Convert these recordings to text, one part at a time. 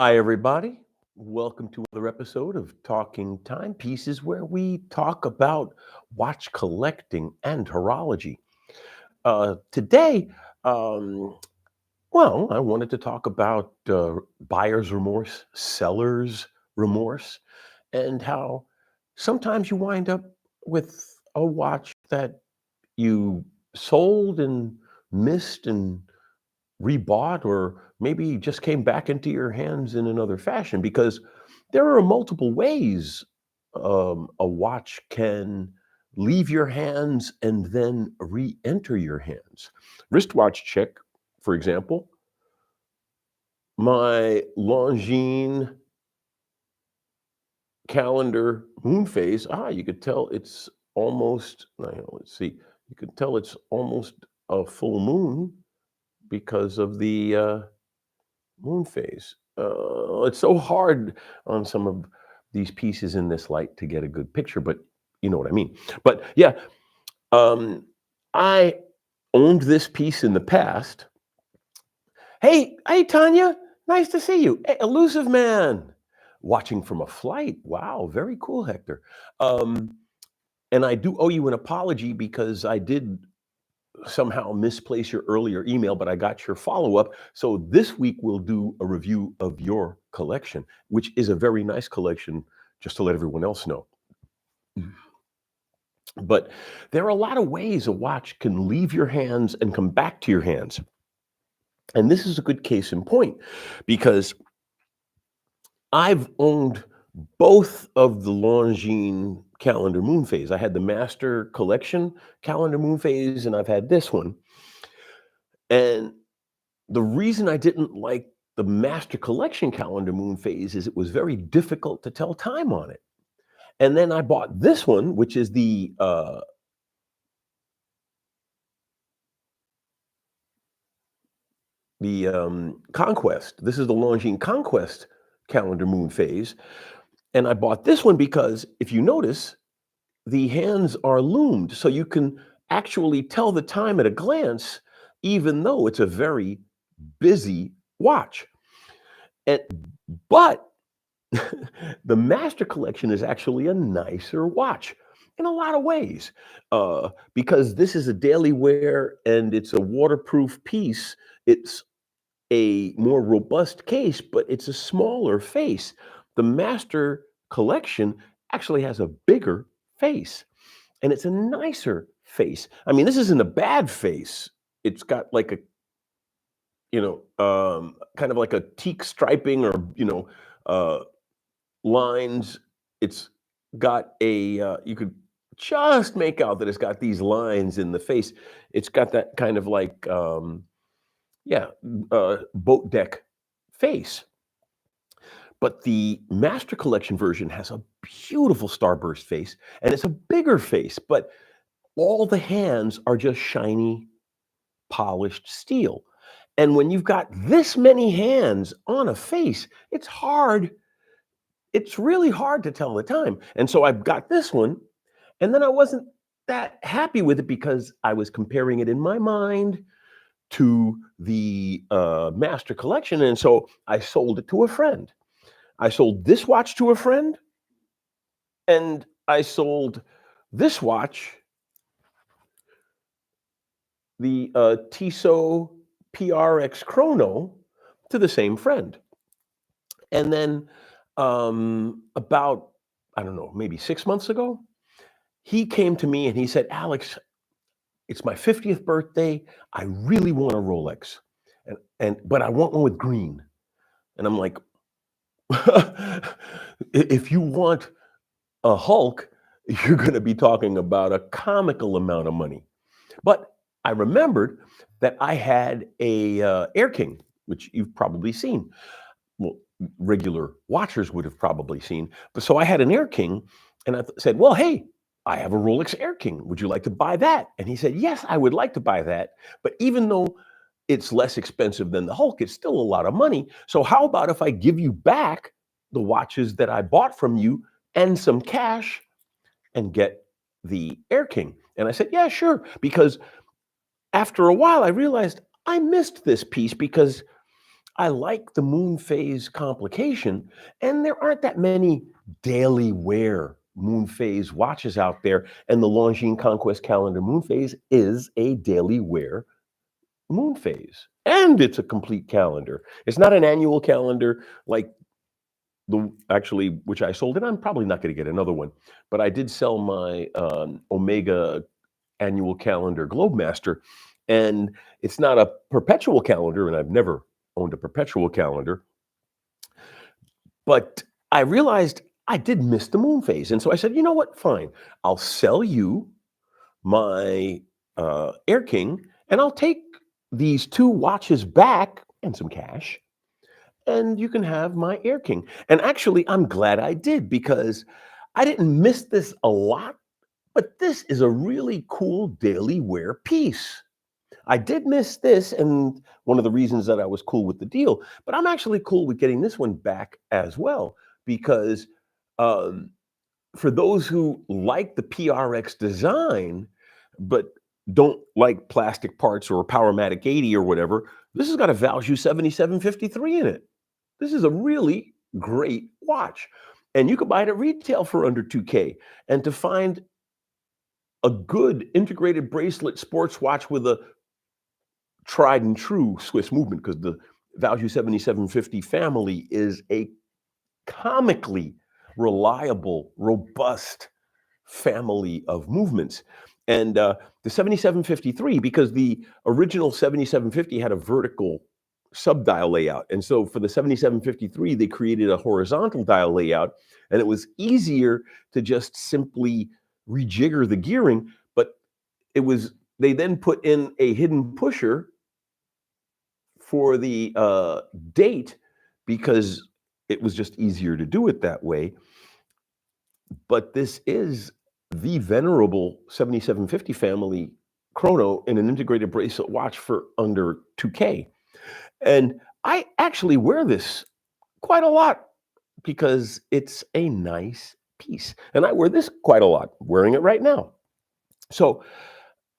Hi, everybody. Welcome to another episode of Talking Timepieces, where we talk about watch collecting and horology. Today, um, I wanted to talk about buyer's remorse, seller's remorse, and how sometimes you wind up with a watch that you sold and missed and rebought, or maybe just came back into your hands in another fashion, because there are multiple ways a watch can leave your hands and then re-enter your hands. Wristwatch check, for example, my Longines calendar moon phase. You could tell it's almost, let's see, you could tell it's almost a full moon because of the moon phase. It's so hard on some of these pieces in this light to get a good picture, but you know what I mean. But yeah, I owned this piece in the past. Hey, Tanya, nice to see you. Hey, elusive man, watching from a flight. Wow, very cool, Hector. Um, and I do owe you an apology because I did somehow misplace your earlier email, but I got your follow up. So this week we'll do a review of your collection, which is a very nice collection, just to let everyone else know. But there are a lot of ways a watch can leave your hands and come back to your hands. And this is a good case in point because I've owned both of the Longines calendar moon phase. I had the master collection calendar moon phase, and I've had this one. And the reason I didn't like the master collection calendar moon phase is it was very difficult to tell time on it. And then I bought this one, which is the Conquest. This is the Longines Conquest calendar moon phase. And I bought this one because if you notice, the hands are loomed. So you can actually tell the time at a glance, even though it's a very busy watch. And, but the master collection is actually a nicer watch in a lot of ways, because this is a daily wear and it's a waterproof piece. It's a more robust case, but it's a smaller face. The master collection actually has a bigger face, and it's a nicer face. I mean, this isn't a bad face. It's got like a, kind of like a teak striping, or uh, lines. It's got a, you could just make out that it's got these lines in the face. It's got that kind of like, yeah, boat deck face. But the Master Collection version has a beautiful starburst face, and it's a bigger face, but all the hands are just shiny, polished steel. And when you've got this many hands on a face, it's really hard to tell the time. And so I've got this one, and then I wasn't that happy with it because I was comparing it in my mind to the Master Collection. And so I sold it to a friend. I sold this watch to a friend, and I sold this watch, the Tissot PRX Chrono, to the same friend. And then about, I don't know, maybe 6 months ago, he came to me and he said, Alex, it's my 50th birthday. I really want a Rolex. But I want one with green. And I'm like, if you want a Hulk, you're going to be talking about a comical amount of money. But I remembered that I had a Air King, which you've probably seen. Well, regular watchers would have probably seen. But so I had an Air King, and I said, well, hey, I have a Rolex Air King. Would you like to buy that? And he said, yes, I would like to buy that. But even though it's less expensive than the Hulk, it's still a lot of money. So how about if I give you back the watches that I bought from you and some cash and get the Air King? And I said, yeah, sure. Because after a while, I realized I missed this piece because I like the moon phase complication, and there aren't that many daily wear moon phase watches out there. And the Longines Conquest Calendar moon phase is a daily wear moon phase. And it's a complete calendar. It's not an annual calendar like the actually which I sold, and I'm probably not going to get another one. But I did sell my Omega annual calendar Globemaster, and it's not a perpetual calendar, and I've never owned a perpetual calendar. But I realized I did miss the moon phase, and so I said, you know what? Fine, I'll sell you my Air King, and I'll take these two watches back and some cash, and you can have my Air King. And actually, I'm glad I did because I didn't miss this a lot, but this is a really cool daily wear piece. I did miss this, and one of the reasons that I was cool with the deal, but I'm actually cool with getting this one back as well because um, for those who like the PRX design, but don't like plastic parts or a Powermatic 80 or whatever, this has got a Value 7753 in it. This is a really great watch. And you could buy it at retail for under 2K. And to find a good integrated bracelet sports watch with a tried and true Swiss movement, because the Value 7750 family is a comically reliable, robust family of movements. And the 7753, because the original 7750 had a vertical subdial layout. And so for the 7753, they created a horizontal dial layout, and it was easier to just simply rejigger the gearing. But they then put in a hidden pusher for the date because it was just easier to do it that way. But this is the venerable 7750 family chrono in an integrated bracelet watch for under 2K. And I actually wear this quite a lot because it's a nice piece. And I wear this quite a lot, wearing it right now. So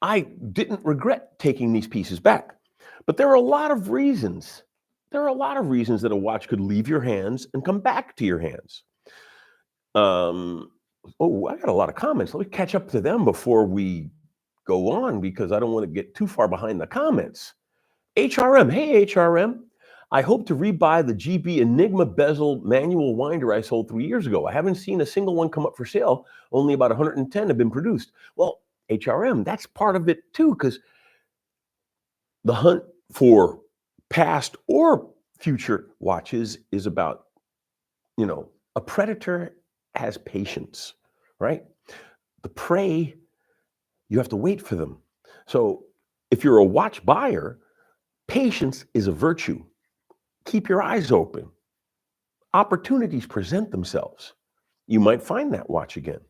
I didn't regret taking these pieces back. But there are a lot of reasons. There are a lot of reasons that a watch could leave your hands and come back to your hands. Oh, I got a lot of comments. Let me catch up to them before we go on because I don't want to get too far behind the comments. HRM, hey HRM. I hope to rebuy the GB Enigma bezel manual winder I sold 3 years ago. I haven't seen a single one come up for sale. Only about 110 have been produced. Well, HRM, that's part of it too, because the hunt for past or future watches is about, a predator has patience, right? The prey, you have to wait for them. So if you're a watch buyer, patience is a virtue. Keep your eyes open. Opportunities present themselves. You might find that watch again.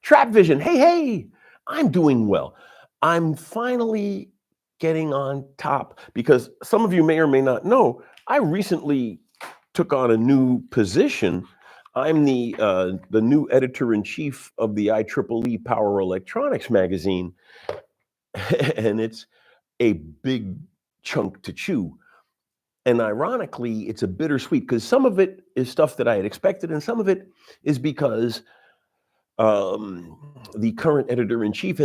Trap Vision, hey, I'm doing well. I'm finally getting on top because some of you may or may not know, I recently took on a new position. I'm the new editor-in-chief of the IEEE Power Electronics magazine, and it's a big chunk to chew. And ironically, it's a bittersweet because some of it is stuff that I had expected, and some of it is because the current editor-in-chief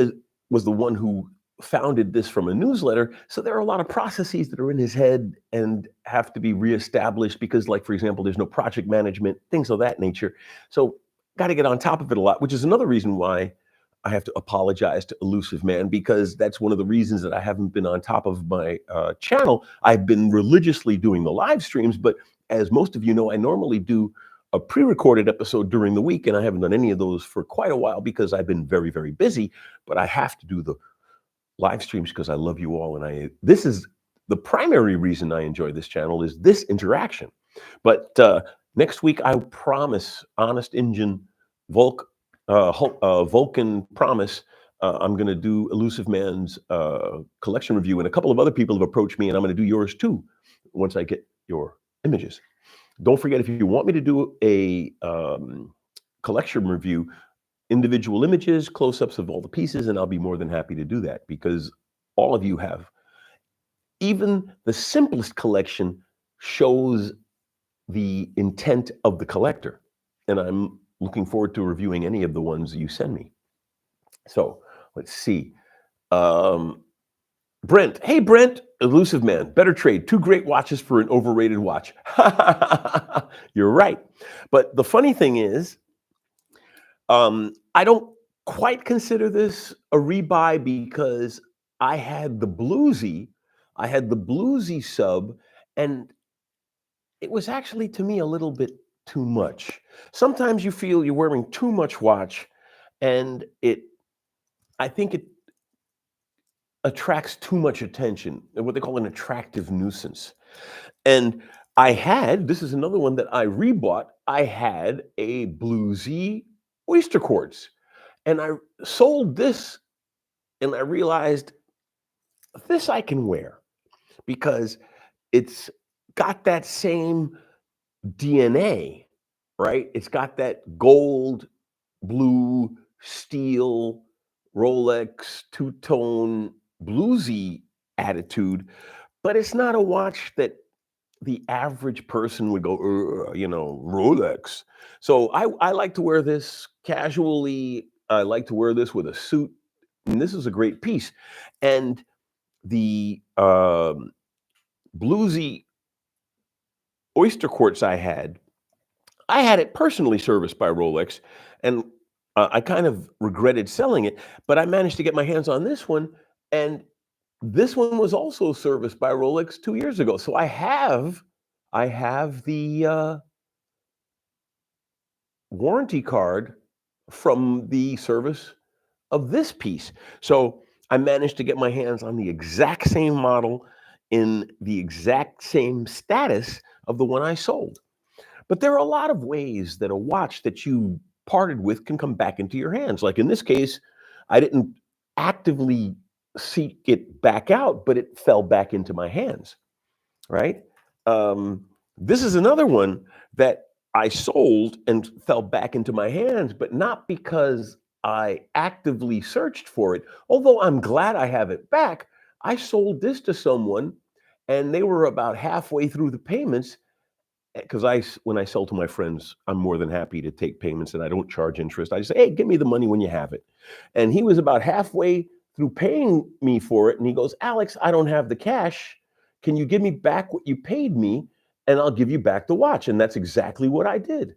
was the one who founded this from a newsletter. So there are a lot of processes that are in his head and have to be reestablished because, like, for example, there's no project management, things of that nature. So got to get on top of it a lot, which is another reason why I have to apologize to Elusive Man, because that's one of the reasons that I haven't been on top of my channel. I've been religiously doing the live streams, but as most of you know, I normally do a pre-recorded episode during the week, and I haven't done any of those for quite a while because I've been very, very busy. But I have to do the live streams because I love you all, and this is the primary reason I enjoy this channel, is this interaction. But next week, I promise, honest Injun Vulcan promise, I'm going to do Elusive Man's collection review, and a couple of other people have approached me, and I'm going to do yours too once I get your images. Don't forget, if you want me to do a collection review, individual images, close-ups of all the pieces, and I'll be more than happy to do that because all of you have even the simplest collection shows the intent of the collector. And I'm looking forward to reviewing any of the ones you send me. So let's see. Um, Brent, hey Brent, elusive man, better trade. Two great watches for an overrated watch. You're right. But the funny thing is, I don't quite consider this a rebuy because I had the bluesy, sub, and it was actually to me a little bit too much. Sometimes you feel you're wearing too much watch, and I think it attracts too much attention, what they call an attractive nuisance. And this is another one that I rebought. I had a bluesy oyster quartz, and I sold this, and I realized this I can wear because it's got that same DNA, right? It's got that gold, blue, steel, Rolex, two-tone, bluesy attitude, but it's not a watch that the average person would go, Rolex. So I like to wear this casually. I like to wear this with a suit, and this is a great piece. And the bluesy oyster quartz I had it personally serviced by Rolex, and I kind of regretted selling it, but I managed to get my hands on this one, and this one was also serviced by Rolex 2 years ago. So I have the warranty card from the service of this piece. So I managed to get my hands on the exact same model in the exact same status of the one I sold. But there are a lot of ways that a watch that you parted with can come back into your hands. Like in this case, I didn't actively seek it back out, but it fell back into my hands, right? This is another one that I sold and fell back into my hands, but not because I actively searched for it. Although I'm glad I have it back, I sold this to someone and they were about halfway through the payments because when I sell to my friends, I'm more than happy to take payments and I don't charge interest. I just say, hey, give me the money when you have it. And he was about halfway through paying me for it. And he goes, Alex, I don't have the cash. Can you give me back what you paid me? And I'll give you back the watch. And that's exactly what I did.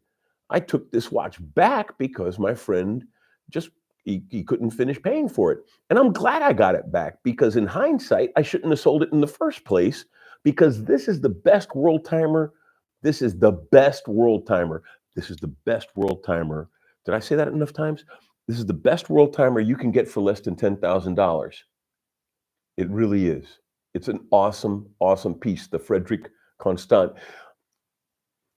I took this watch back because my friend just, he couldn't finish paying for it. And I'm glad I got it back because in hindsight, I shouldn't have sold it in the first place because this is the best world timer. This is the best world timer. This is the best world timer. Did I say that enough times? This is the best world timer you can get for less than $10,000. It really is. It's an awesome, awesome piece, the Frederic Constant.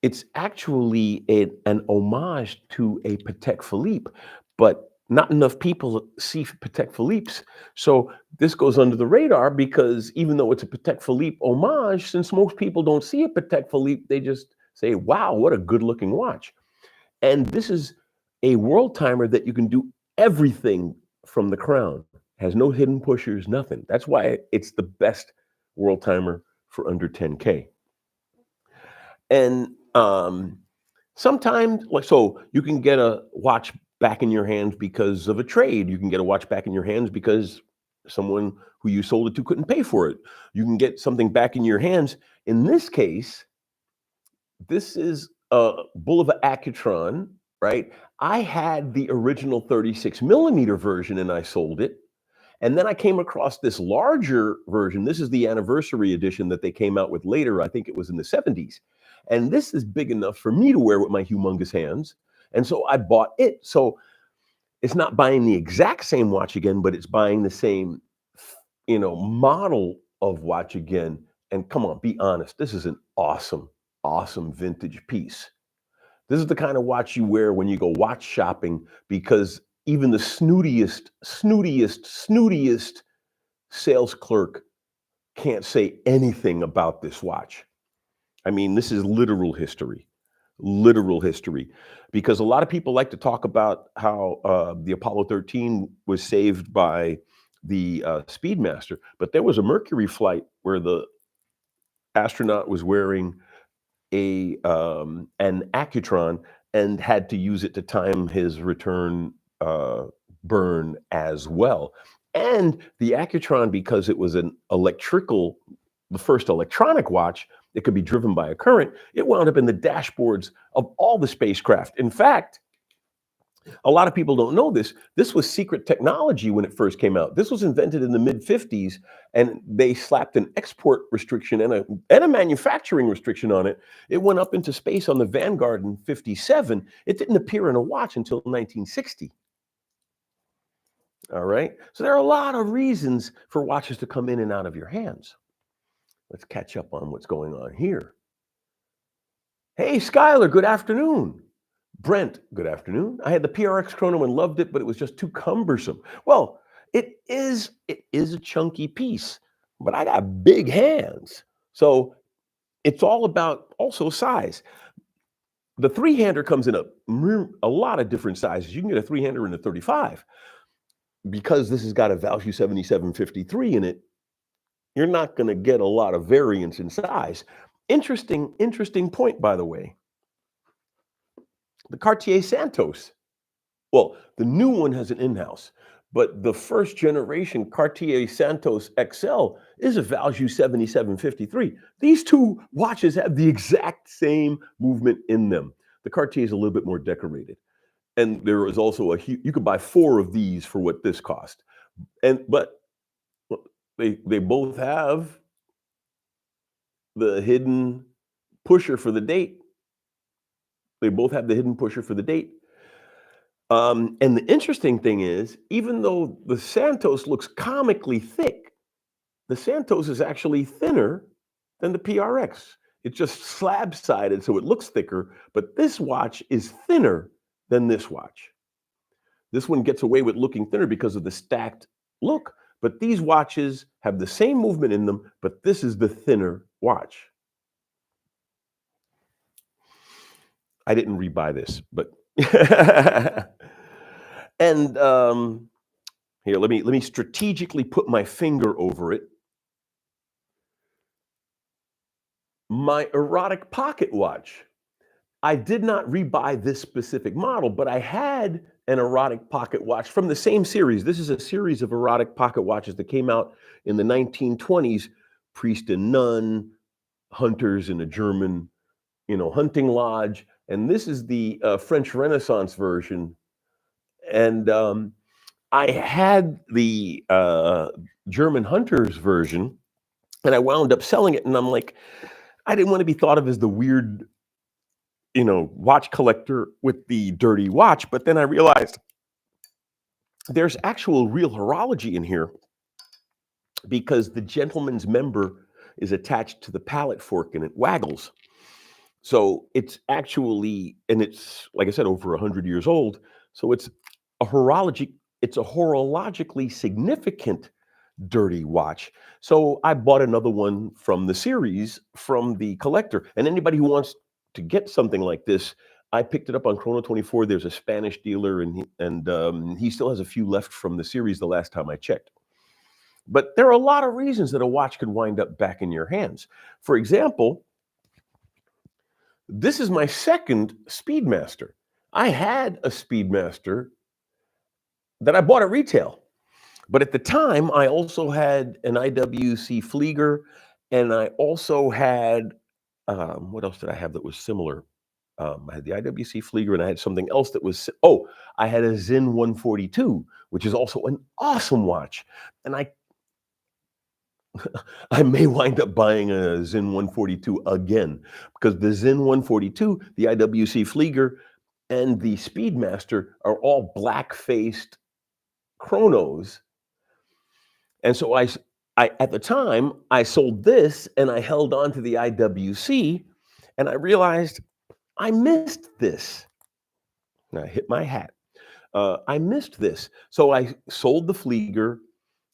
It's actually an homage to a Patek Philippe, but not enough people see Patek Philippe's. So this goes under the radar because even though it's a Patek Philippe homage, since most people don't see a Patek Philippe, they just say, wow, what a good looking watch. And this is a world timer that you can do everything from the crown. Has no hidden pushers, nothing. That's why it's the best world timer for under 10K. And sometimes, so you can get a watch back in your hands because of a trade. You can get a watch back in your hands because someone who you sold it to couldn't pay for it. You can get something back in your hands. In this case, this is a Bulova Accutron, right? I had the original 36 millimeter version and I sold it. And then I came across this larger version. This is the anniversary edition that they came out with later. I think it was in the 70s. And this is big enough for me to wear with my humongous hands. And so I bought it. So it's not buying the exact same watch again, but it's buying the same, model of watch again. And come on, be honest. This is an awesome, awesome vintage piece. This is the kind of watch you wear when you go watch shopping because even the snootiest sales clerk can't say anything about this watch. I mean, this is literal history, because a lot of people like to talk about how the Apollo 13 was saved by the Speedmaster, but there was a Mercury flight where the astronaut was wearing an accutron and had to use it to time his return burn as well. And the accutron, because it was the first electronic watch, it could be driven by a current. It wound up in the dashboards of all the spacecraft. In fact, a lot of people don't know this. This was secret technology when it first came out. This was invented in the mid 50s, and they slapped an export restriction and a manufacturing restriction on it. It went up into space on the Vanguard in 57. It didn't appear in a watch until 1960. All right. So there are a lot of reasons for watches to come in and out of your hands. Let's catch up on what's going on here. Hey, Skylar, good afternoon. Brent, good afternoon. I had the PRX chrono and loved it, but it was just too cumbersome. Well, it is a chunky piece, but I got big hands. So it's all about also size. The three-hander comes in a lot of different sizes. You can get a three-hander in a 35. Because this has got a value 7753 in it, you're not going to get a lot of variance in size. Interesting point, by the way. The Cartier Santos. Well, the new one has an in-house, but the first generation Cartier Santos XL is a value 7753. These two watches have the exact same movement in them. The Cartier is a little bit more decorated. And there is also you could buy 4 of these for what this cost. But they both have the hidden pusher for the date. They both have the hidden pusher for the date. And the interesting thing is, even though the Santos looks comically thick, the Santos is actually thinner than the PRX. It's just slab-sided, so it looks thicker, but this watch is thinner than this watch. This one gets away with looking thinner because of the stacked look, but these watches have the same movement in them, but this is the thinner watch. I didn't rebuy this, but and here, let me strategically put my finger over it. My erotic pocket watch. I did not rebuy this specific model, but I had an erotic pocket watch from the same series. This is a series of erotic pocket watches that came out in the 1920s. Priest and nun, hunters in a German, hunting lodge. And this is the French Renaissance version. And I had the German hunters version, and I wound up selling it. And I'm like, I didn't want to be thought of as the weird, watch collector with the dirty watch. But then I realized there's actual real horology in here, because the gentleman's member is attached to the pallet fork and it waggles. So it's actually, and it's, like I said, over 100 years old. So it's a horologically significant dirty watch. So I bought another one from the series, from the collector. And anybody who wants to get something like this, I picked it up on Chrono 24. There's a Spanish dealer, and he still has a few left from the series the last time I checked. But there are a lot of reasons that a watch could wind up back in your hands. For example, this is my second Speedmaster. I had a Speedmaster that I bought at retail. But at the time, I also had an IWC Flieger, and I also had, what else did I have that was similar? I had the IWC Flieger, and I had something else that was, I had a Zinn 142, which is also an awesome watch. And I may wind up buying a Zinn 142 again, because the Zinn 142, the IWC Flieger, and the Speedmaster are all black-faced chronos. And so I at the time, I sold this and I held on to the IWC, and I realized I missed this. And I hit my hat. I missed this. So I sold the Flieger,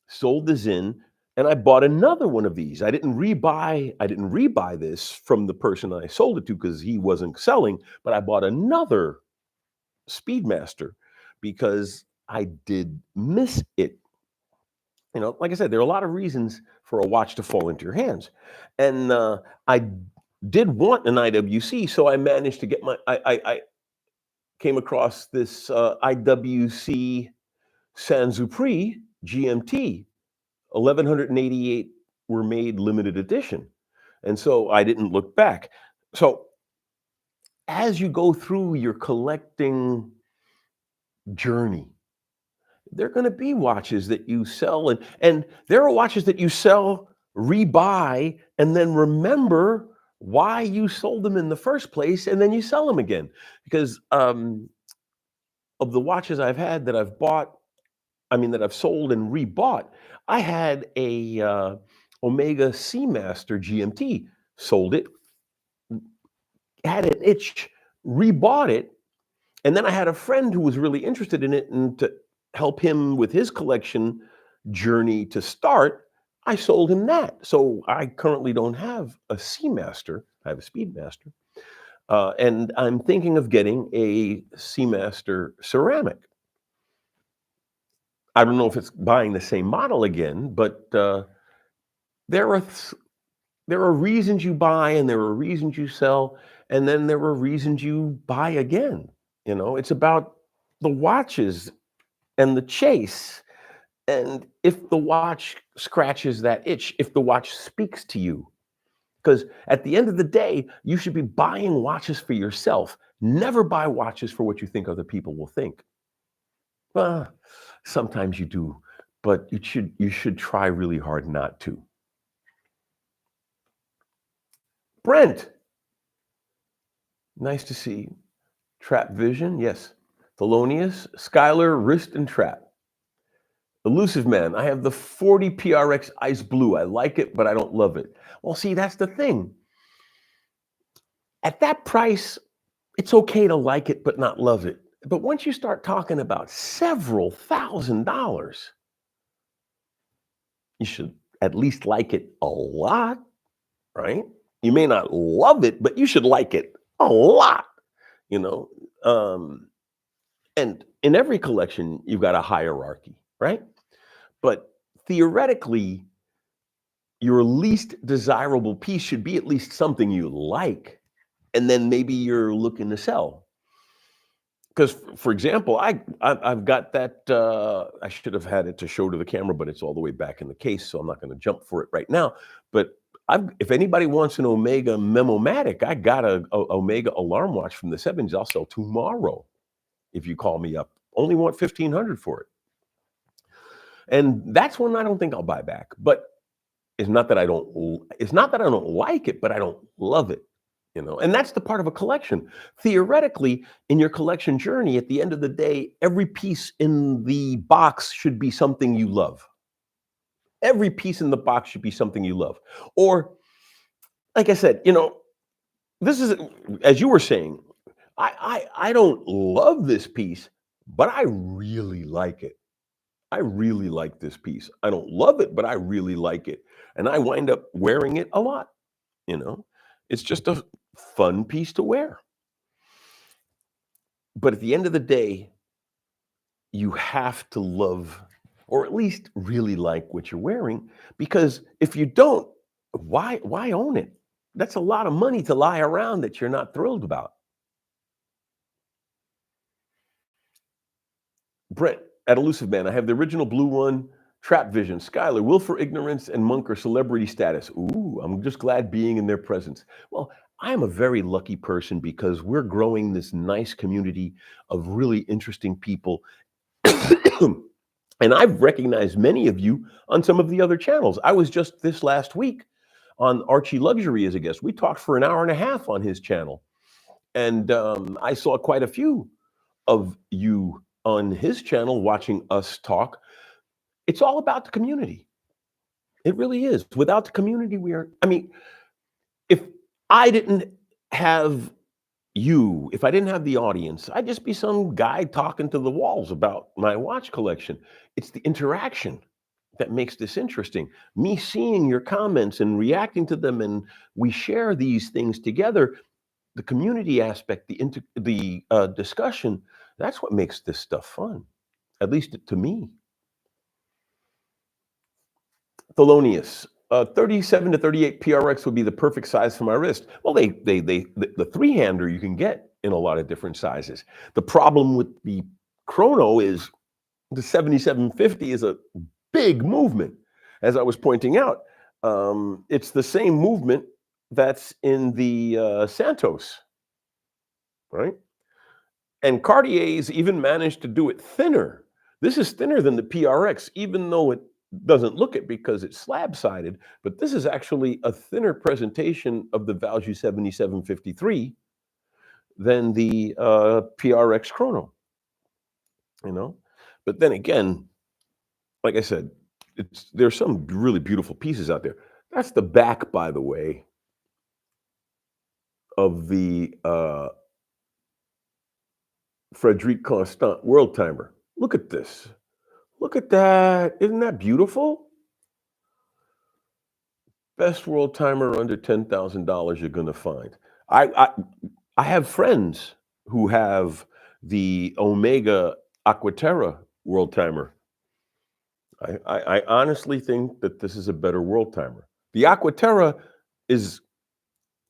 sold the Zinn, and I bought another one of these. I didn't rebuy this from the person I sold it to, because he wasn't selling, but I bought another Speedmaster because I did miss it. Like I said, there are a lot of reasons for a watch to fall into your hands. And I did want an IWC, so I managed to get I came across this IWC Saint-Exupéry GMT. 1,188 were made limited edition. And so I didn't look back. So as you go through your collecting journey, there are going to be watches that you sell, and there are watches that you sell, rebuy, and then remember why you sold them in the first place, and then you sell them again. Because of the watches I've had that I've bought, that I've sold and rebought, I had a Omega Seamaster GMT, sold it, had an itch, rebought it, and then I had a friend who was really interested in it, and to help him with his collection journey to start, I sold him that. So I currently don't have a Seamaster. I have a Speedmaster. And I'm thinking of getting a Seamaster ceramic. I don't know if it's buying the same model again, but there are there are reasons you buy, and there are reasons you sell, and then there are reasons you buy again. It's about the watches and the chase. And if the watch scratches that itch, if the watch speaks to you, because at the end of the day, you should be buying watches for yourself. Never buy watches for what you think other people will think. Uh, Sometimes you do, but you should try really hard not to. Brent, nice to see you. Trap Vision, yes. Thelonious, Skylar, Wrist and Trap. Elusive Man, I have the 40 PRX Ice Blue. I like it, but I don't love it. Well, see, that's the thing. At that price, it's okay to like it, but not love it. But once you start talking about several $1,000s, you should at least like it a lot, right? You may not love it, but you should like it a lot, you know? And in every collection, you've got a hierarchy, right? But theoretically, your least desirable piece should be at least something you like, and then maybe you're looking to sell. Because, for example, I've got that. I should have had it to show to the camera, but it's all the way back in the case, so I'm not going to jump for it right now. But if anybody wants an Omega Memomatic, I got a Omega alarm watch from the 70s. I'll sell tomorrow if you call me up. Only want 1,500 for it, and that's one I don't think I'll buy back. But it's not that I don't. It's not that I don't like it, but I don't love it. And that's the part of a collection. Theoretically, in your collection journey, at the end of the day, every piece in the box should be something you love. Every piece in the box should be something you love. Or, like I said, this is, as you were saying, I don't love this piece, but I really like it. I really like this piece. I don't love it, but I really like it. And I wind up wearing it a lot, you know? It's just a fun piece to wear. But at the end of the day, you have to love, or at least really like what you're wearing, because if you don't, why own it? That's a lot of money to lie around that you're not thrilled about. Brent, at Elusive Man, I have the original blue one, Trap Vision, Skylar, Will for Ignorance, and Monk are celebrity status. Ooh, I'm just glad being in their presence. Well, I am a very lucky person because we're growing this nice community of really interesting people. And I've recognized many of you on some of the other channels. I was just this last week on Archie Luxury as a guest. We talked for an hour and a half on his channel. And I saw quite a few of you on his channel watching us talk. It's all about the community. It really is. Without the community, if I didn't have if I didn't have the audience, I'd just be some guy talking to the walls about my watch collection. It's the interaction that makes this interesting. Me seeing your comments and reacting to them, and we share these things together. The community aspect, the discussion, that's what makes this stuff fun, at least to me. Thelonious. 37 to 38 PRX would be the perfect size for my wrist. Well, the three-hander you can get in a lot of different sizes. The problem with the chrono is the 7750 is a big movement. As I was pointing out, it's the same movement that's in the Santos, right? And Cartier's even managed to do it thinner. This is thinner than the PRX, even though it doesn't look it because it's slab-sided, but this is actually a thinner presentation of the Valjoux 7753 than the PRX Chrono, you know? But then again, like I said, there's some really beautiful pieces out there. That's the back, by the way, of the Frederic Constant World Timer. Look at this. Look at that. Isn't that beautiful? Best world timer under $10,000 you're going to find. I have friends who have the Omega Aquaterra world timer. I honestly think that this is a better world timer. The Aquaterra is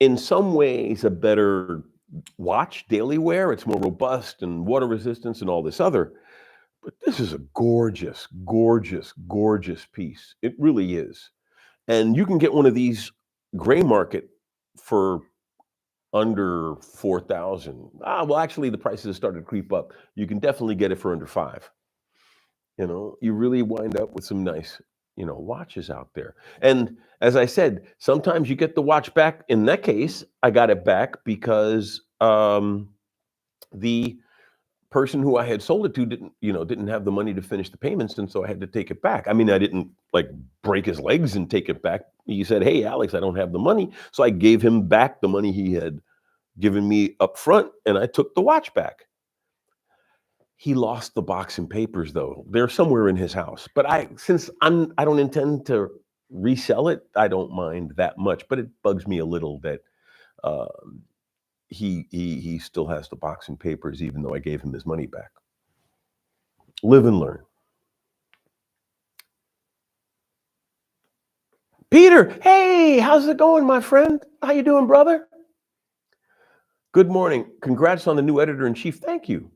in some ways a better watch, daily wear. It's more robust and water resistance and all this other. But this is a gorgeous, gorgeous, gorgeous piece. It really is. And you can get one of these gray market for under 4,000. Well, actually, the prices have started to creep up. You can definitely get it for under 5. You really wind up with some nice, watches out there. And as I said, sometimes you get the watch back. In that case, I got it back because the person who I had sold it to didn't have the money to finish the payments, and so I had to take it back. I mean, I didn't like break his legs and take it back. He said, "Hey, Alex, I don't have the money," so I gave him back the money he had given me up front, and I took the watch back. He lost the box and papers, though. They're somewhere in his house. But since I don't intend to resell it, I don't mind that much. But it bugs me a little that he still has the box and papers, even though I gave him his money back. Live and learn. Peter, hey, how's it going, my friend? How you doing, brother? Good morning. Congrats on the new editor-in-chief. Thank you.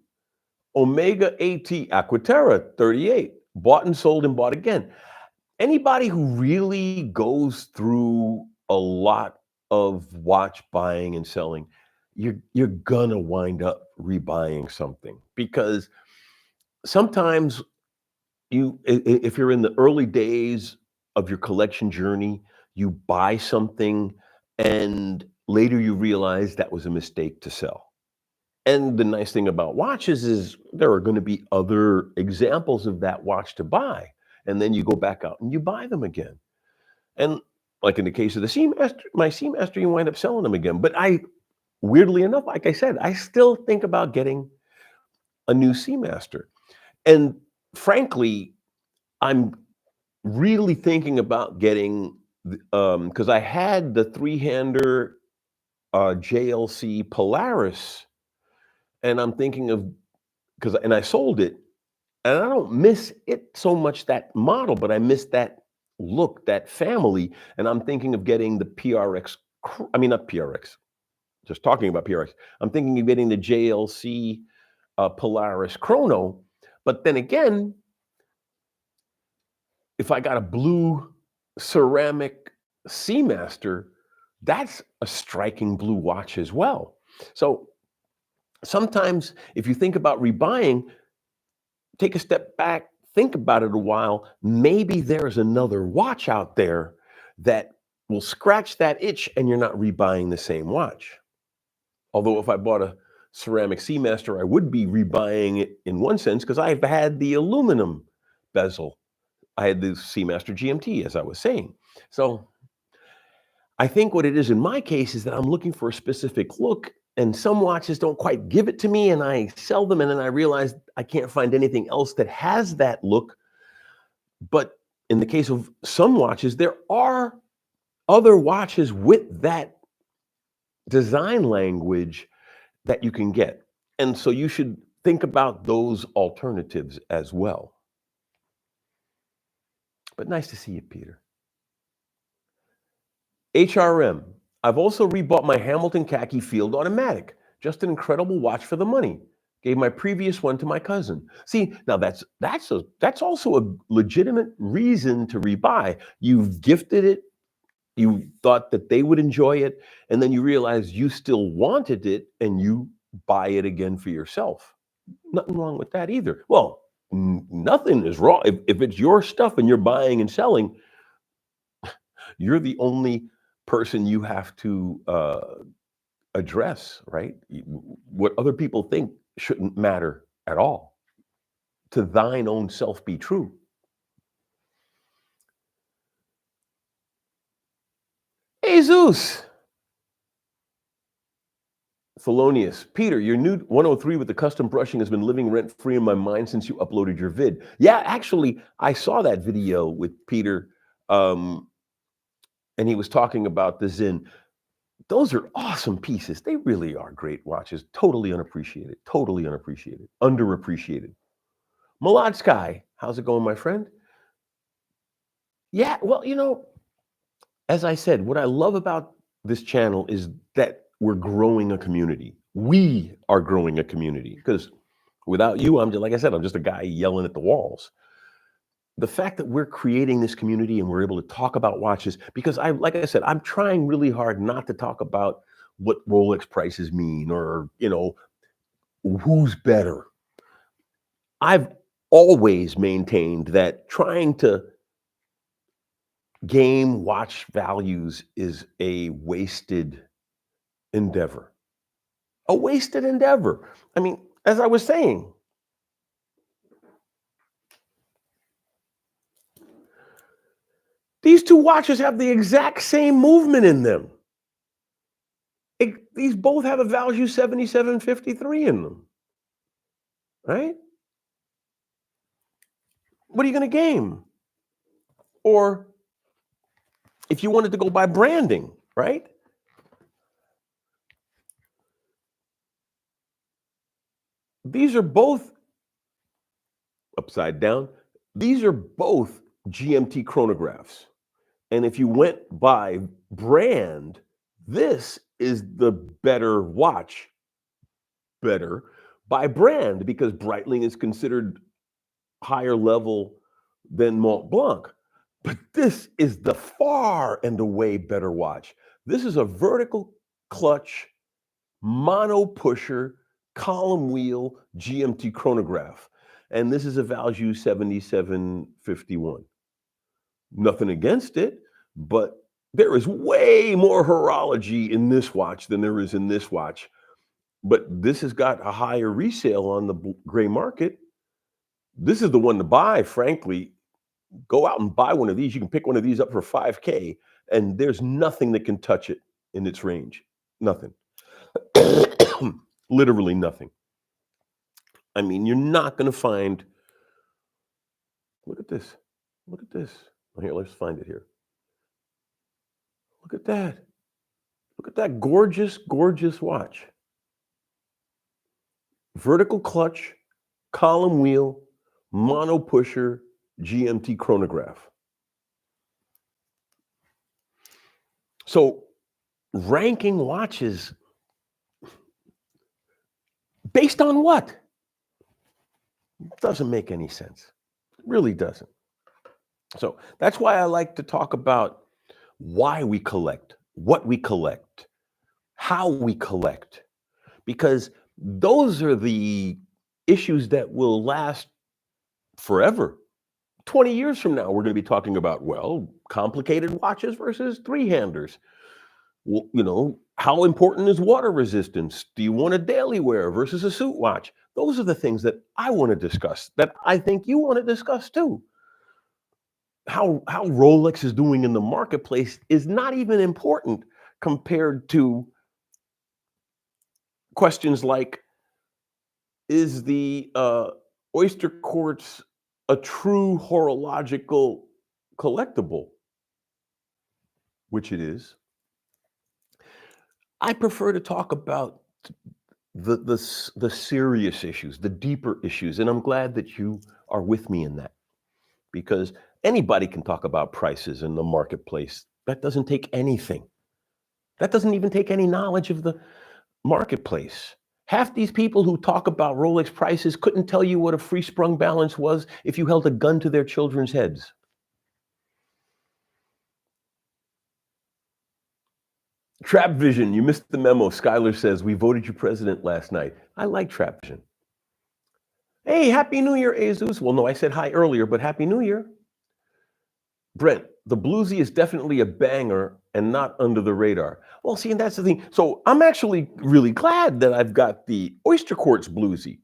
Omega AT Aquaterra 38. Bought and sold and bought again. Anybody who really goes through a lot of watch buying and selling, you're gonna wind up rebuying something, because sometimes if you're in the early days of your collection journey, you buy something and later you realize that was a mistake to sell. And the nice thing about watches is there are going to be other examples of that watch to buy. And then you go back out and you buy them again. And like in the case of the Seamaster, my Seamaster, you wind up selling them again. But weirdly enough, like I said, I still think about getting a new Seamaster. And frankly, I'm really thinking about getting, because I had the three-hander JLC Polaris, and I'm thinking of, and I sold it, and I don't miss it so much, that model, but I miss that look, that family, and I'm thinking of getting the PRX, not PRX, just talking about PRX. I'm thinking of getting the JLC Polaris Chrono, but then again, if I got a blue ceramic Seamaster, that's a striking blue watch as well. So sometimes if you think about rebuying, take a step back, think about it a while. Maybe there's another watch out there that will scratch that itch and you're not rebuying the same watch. Although if I bought a ceramic Seamaster, I would be rebuying it in one sense, because I've had the aluminum bezel. I had the Seamaster GMT, as I was saying. So I think what it is in my case is that I'm looking for a specific look, and some watches don't quite give it to me, and I sell them, and then I realize I can't find anything else that has that look. But in the case of some watches, there are other watches with that design language that you can get. And so you should think about those alternatives as well. But nice to see you, Peter. HRM. I've also rebought my Hamilton Khaki Field Automatic. Just an incredible watch for the money. Gave my previous one to my cousin. See, now that's also a legitimate reason to rebuy. You've gifted it. You thought that they would enjoy it, and then you realize you still wanted it, and you buy it again for yourself. Nothing wrong with that either. Well, nothing is wrong if it's your stuff and you're buying and selling. You're the only person you have to address, right? What other people think shouldn't matter at all. To thine own self be true. Jesus. Thelonious. Peter, your new 103 with the custom brushing has been living rent-free in my mind since you uploaded your vid. Yeah, actually, I saw that video with Peter, and he was talking about the Zen. Those are awesome pieces. They really are great watches. Totally unappreciated. Totally unappreciated. Underappreciated. Malad Sky, how's it going, my friend? Yeah, well, as I said, what I love about this channel is that we're growing a community. We are growing a community because without you, I'm just, like I said, I'm just a guy yelling at the walls. The fact that we're creating this community and we're able to talk about watches, because like I said, I'm trying really hard not to talk about what Rolex prices mean or, who's better. I've always maintained that trying to game watch values is a wasted endeavor. A wasted endeavor. I mean, as I was saying, these two watches have the exact same movement in them. These both have a value 7753 in them, right? What are you going to game? Or if you wanted to go by branding, right? These are both upside down. These are both GMT chronographs. And if you went by brand, this is the better watch. Better by brand because Breitling is considered higher level than Mont Blanc. But this is the far and away better watch. This is a vertical clutch, mono pusher, column wheel GMT chronograph. And this is a value 7751. Nothing against it, but there is way more horology in this watch than there is in this watch. But this has got a higher resale on the gray market. This is the one to buy, frankly. Go out and buy one of these. You can pick one of these up for $5K, and there's nothing that can touch it in its range. Nothing. Literally nothing. I mean, you're not going to find. Look at this. Look at this. Here, let's find it here. Look at that. Look at that gorgeous, gorgeous watch. Vertical clutch, column wheel, mono pusher, GMT chronograph. So ranking watches based on what? Doesn't make any sense. It really doesn't. So that's why I like to talk about why we collect, what we collect, how we collect, because those are the issues that will last forever. 20 years from now, we're going to be talking about, well, complicated watches versus three-handers. Well, how important is water resistance? Do you want a daily wear versus a suit watch? Those are the things that I want to discuss, that I think you want to discuss too. How Rolex is doing in the marketplace is not even important compared to questions like, is the oyster quartz a true horological collectible? Which it is. I prefer to talk about the serious issues, the deeper issues, and I'm glad that you are with me in that, because anybody can talk about prices in the marketplace. That doesn't take anything. That doesn't even take any knowledge of the marketplace. Half these people who talk about Rolex prices couldn't tell you what a free sprung balance was if you held a gun to their children's heads. Trap Vision, you missed the memo. Skylar says, we voted you president last night. I like Trap Vision. Hey, Happy New Year, Jesus. Well, no, I said hi earlier, but Happy New Year. Brent, the bluesy is definitely a banger and not under the radar. Well, see, and that's the thing. So I'm actually really glad that I've got the Oyster Quartz bluesy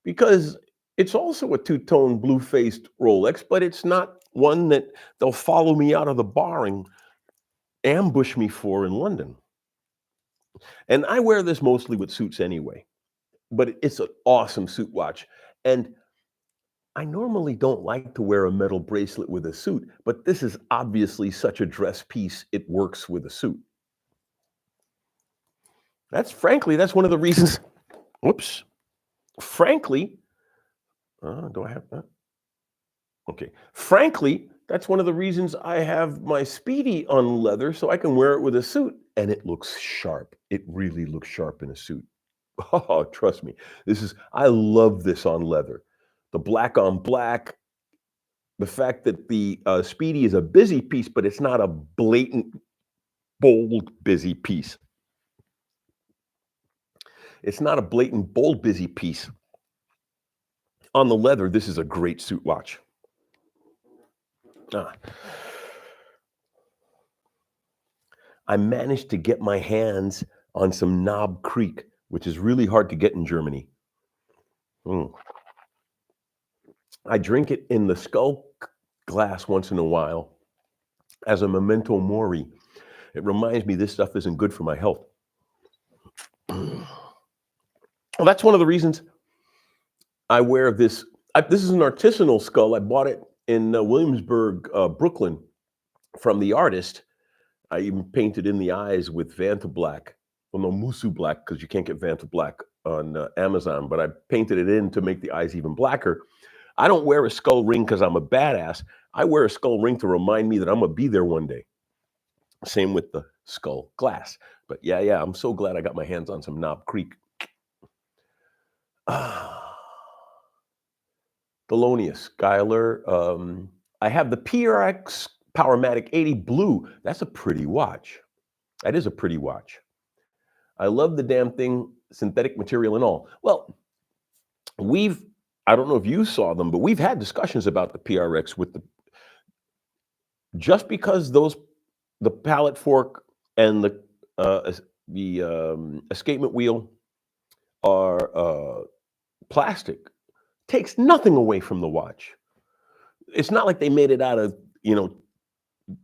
because it's also a two-tone blue-faced Rolex, but it's not one that they'll follow me out of the bar and ambush me for in London. And I wear this mostly with suits anyway, but it's an awesome suit watch. And I normally don't like to wear a metal bracelet with a suit, but this is obviously such a dress piece, it works with a suit. That's one of the reasons. Whoops. Frankly, do I have that? Okay. Frankly, that's one of the reasons I have my Speedy on leather so I can wear it with a suit and it looks sharp. It really looks sharp in a suit. Oh, trust me. I love this on leather. The black on black, the fact that the Speedy is a busy piece, but it's not a blatant, bold, busy piece. It's not a blatant, bold, busy piece. On the leather, this is a great suit watch. I managed to get my hands on some Knob Creek, which is really hard to get in Germany. I drink it in the skull glass once in a while as a memento mori. It reminds me this stuff isn't good for my health. Well, that's one of the reasons I wear this. This is an artisanal skull. I bought it in Williamsburg, Brooklyn, from the artist. I even painted in the eyes with Vanta Black. Well, no, Musu Black, because you can't get Vanta Black on Amazon, but I painted it in to make the eyes even blacker. I don't wear a skull ring because I'm a badass. I wear a skull ring to remind me that I'm going to be there one day. Same with the skull glass. But yeah, I'm so glad I got my hands on some Knob Creek. Thelonious, Skyler. I have the PRX Powermatic 80 Blue. That's a pretty watch. That is a pretty watch. I love the damn thing, synthetic material and all. Well, I don't know if you saw them, but we've had discussions about the PRX just because the pallet fork and the escapement wheel are plastic, takes nothing away from the watch. It's not like they made it out of,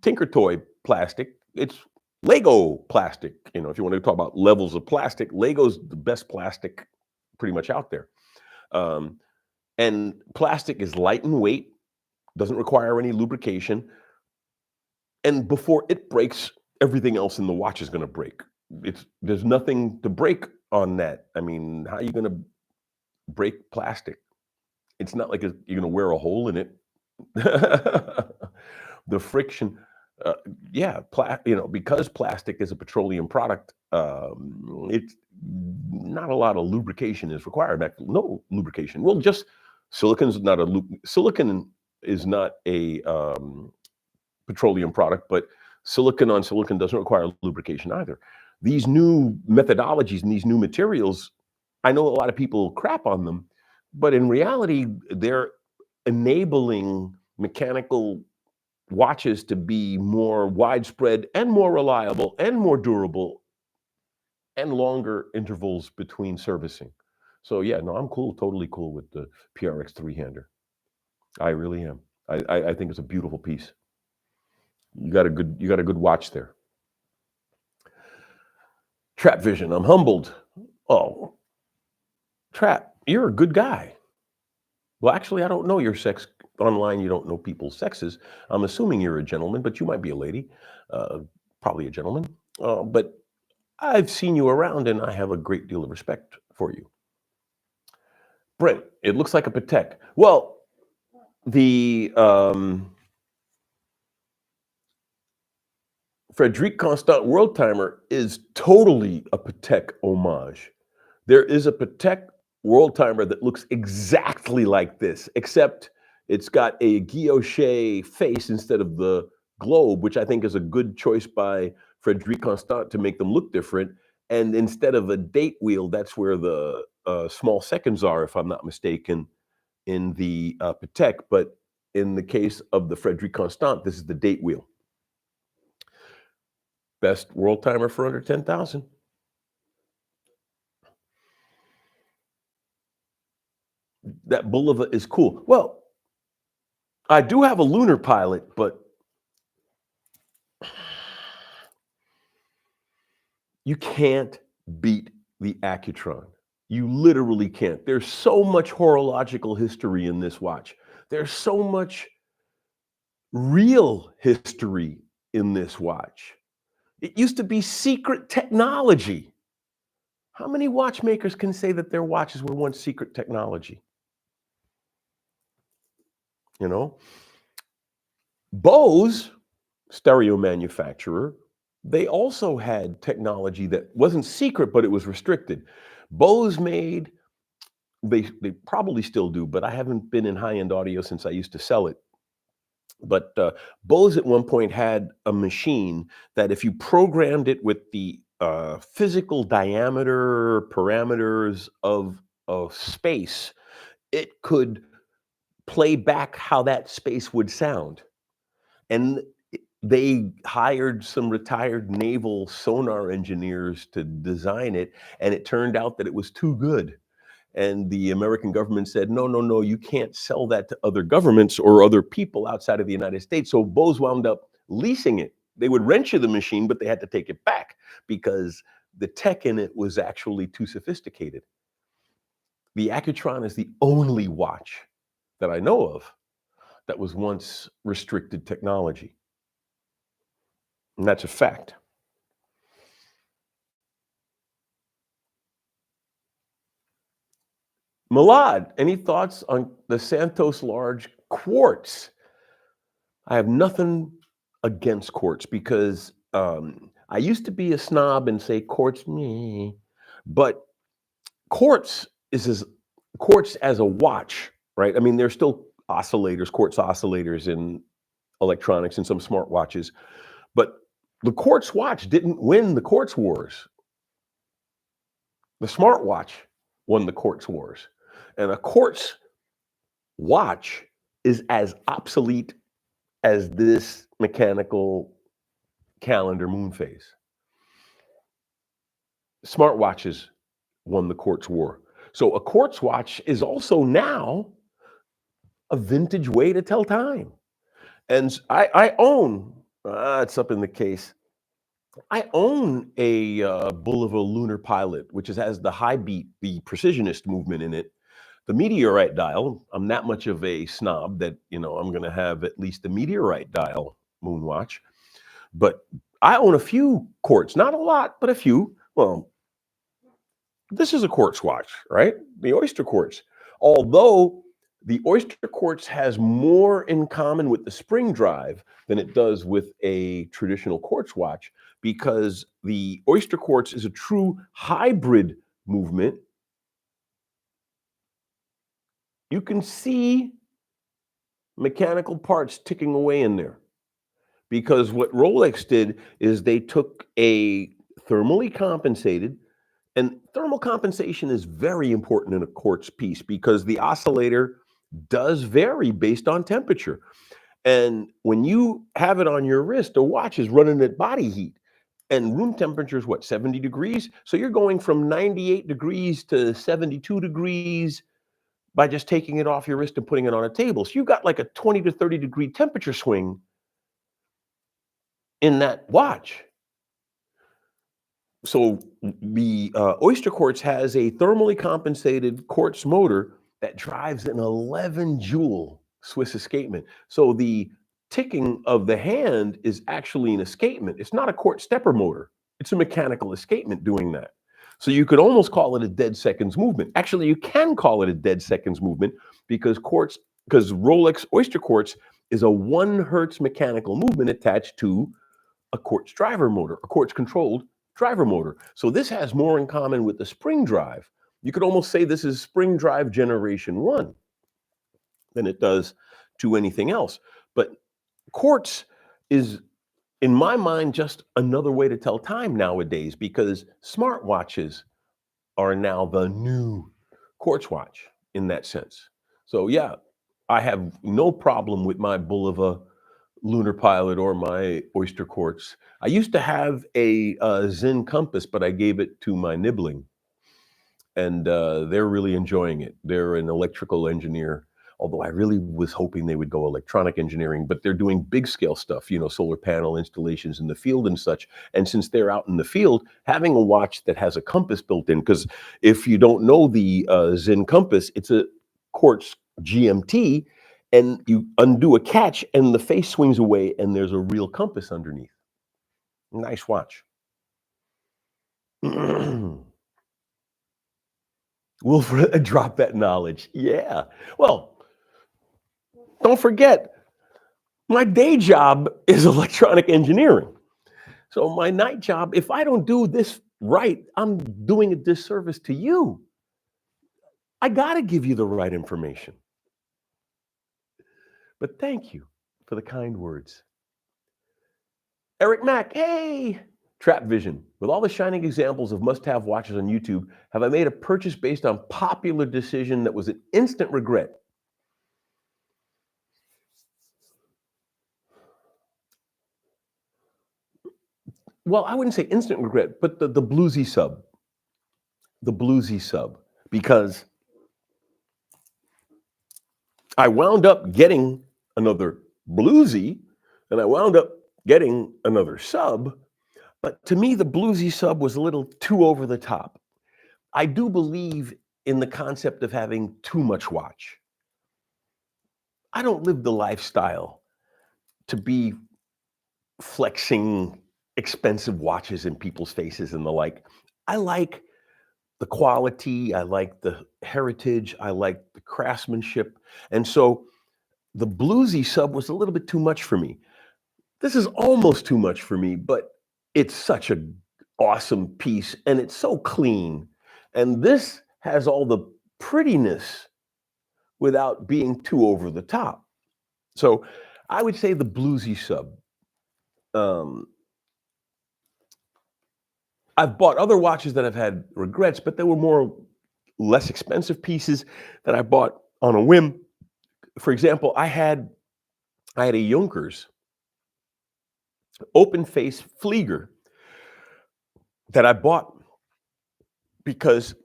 Tinker Toy plastic. It's Lego plastic. If you want to talk about levels of plastic, Lego's the best plastic pretty much out there. And plastic is light in weight, doesn't require any lubrication. And before it breaks, everything else in the watch is going to break. There's nothing to break on that. I mean, how are you going to break plastic? It's not like you're going to wear a hole in it. The friction, because plastic is a petroleum product, it's not a lot of lubrication is required. No lubrication. Well, just silicon is not a petroleum product, but silicon on silicon doesn't require lubrication either. These new methodologies and these new materials, I know a lot of people crap on them, but in reality, they're enabling mechanical watches to be more widespread and more reliable and more durable and longer intervals between servicing. So yeah, no, I'm totally cool with the PRX three-hander. I really am. I think it's a beautiful piece. You got a good watch there. Trap Vision, I'm humbled. Oh, Trap, you're a good guy. Well, actually, I don't know your sex. Online, you don't know people's sexes. I'm assuming you're a gentleman, but you might be a lady. Probably a gentleman. But I've seen you around, and I have a great deal of respect for you. Brent, it looks like a Patek. Well, the Frederic Constant World Timer is totally a Patek homage. There is a Patek World Timer that looks exactly like this, except it's got a guilloche face instead of the globe, which I think is a good choice by Frederic Constant to make them look different. And instead of a date wheel, that's where the small seconds are, if I'm not mistaken, in the Patek. But in the case of the Frederic Constant, this is the date wheel. Best world timer for under 10,000. That Bulova is cool. Well, I do have a lunar pilot, but you can't beat the Accutron. You literally can't. There's so much horological history in this watch. There's so much real history in this watch. It used to be secret technology. How many watchmakers can say that their watches were once secret technology? You know, Bose, stereo manufacturer, they also had technology that wasn't secret, but it was restricted. Bose made, they probably still do, but I haven't been in high-end audio since I used to sell it. But Bose at one point had a machine that if you programmed it with the physical diameter parameters of space, it could play back how that space would sound. And they hired some retired naval sonar engineers to design it, and it turned out that it was too good. And the American government said, no, no, no, you can't sell that to other governments or other people outside of the United States. So Bose wound up leasing it. They would rent you the machine, but they had to take it back because the tech in it was actually too sophisticated. The Accutron is the only watch that I know of that was once restricted technology. And that's a fact. Milad, any thoughts on the Santos Large quartz? I have nothing against quartz because I used to be a snob and say quartz, meh, but quartz quartz as a watch, right? I mean, there's still oscillators, quartz oscillators in electronics and some smartwatches, but the quartz watch didn't win the quartz wars. The smartwatch won the quartz wars. And a quartz watch is as obsolete as this mechanical calendar moon phase. Smartwatches won the quartz war. So a quartz watch is also now a vintage way to tell time. And I own, it's up in the case, I own a Bulova Lunar Pilot, which has the high beat, the precisionist movement in it. The meteorite dial, I'm that much of a snob that, I'm going to have at least a meteorite dial moon watch. But I own a few quartz, not a lot, but a few. Well, this is a quartz watch, right? The oyster quartz. Although the oyster quartz has more in common with the spring drive than it does with a traditional quartz watch, because the oyster quartz is a true hybrid movement. You can see mechanical parts ticking away in there, because what Rolex did is they took a thermally compensated, and thermal compensation is very important in a quartz piece because the oscillator does vary based on temperature. And when you have it on your wrist, a watch is running at body heat. And room temperature is what, 70 degrees? So you're going from 98 degrees to 72 degrees by just taking it off your wrist and putting it on a table. So you've got like a 20 to 30 degree temperature swing in that watch. So the oyster quartz has a thermally compensated quartz motor that drives an 11 joule Swiss escapement. So the ticking of the hand is actually an escapement. It's not a quartz stepper motor. It's a mechanical escapement doing that. So you could almost call it a dead seconds movement. Actually, you can call it a dead seconds movement because Rolex oyster quartz is a 1 hertz mechanical movement attached to a quartz driver motor, a quartz controlled driver motor. So this has more in common with the spring drive. You could almost say this is spring drive generation 1 than it does to anything else. But quartz is, in my mind, just another way to tell time nowadays, because smartwatches are now the new quartz watch in that sense. So yeah, I have no problem with my Bulova Lunar Pilot or my Oyster Quartz. I used to have a Zen compass, but I gave it to my nibbling, and they're really enjoying it. They're an electrical engineer, although I really was hoping they would go electronic engineering, but they're doing big scale stuff, solar panel installations in the field and such. And since they're out in the field, having a watch that has a compass built in, because if you don't know the Zen compass, it's a quartz GMT, and you undo a catch and the face swings away and there's a real compass underneath. Nice watch. We'll drop that knowledge. Yeah. Well, don't forget, my day job is electronic engineering. So my night job, if I don't do this right, I'm doing a disservice to you. I got to give you the right information. But thank you for the kind words. Eric Mack, hey! Trap Vision. With all the shining examples of must-have watches on YouTube, have I made a purchase based on popular decision that was an instant regret? Well, I wouldn't say instant regret, but the bluesy sub. The bluesy sub. Because I wound up getting another bluesy, and I wound up getting another sub. But to me, the bluesy sub was a little too over the top. I do believe in the concept of having too much watch. I don't live the lifestyle to be flexing expensive watches in people's faces and the like. I like the quality, I like the heritage, I like the craftsmanship. And so the bluesy sub was a little bit too much for me. This is almost too much for me, but it's such an awesome piece and it's so clean. And this has all the prettiness without being too over the top. So I would say the bluesy sub. I've bought other watches that have had regrets, but they were less expensive pieces that I bought on a whim. For example, I had a Junkers open face Flieger that I bought because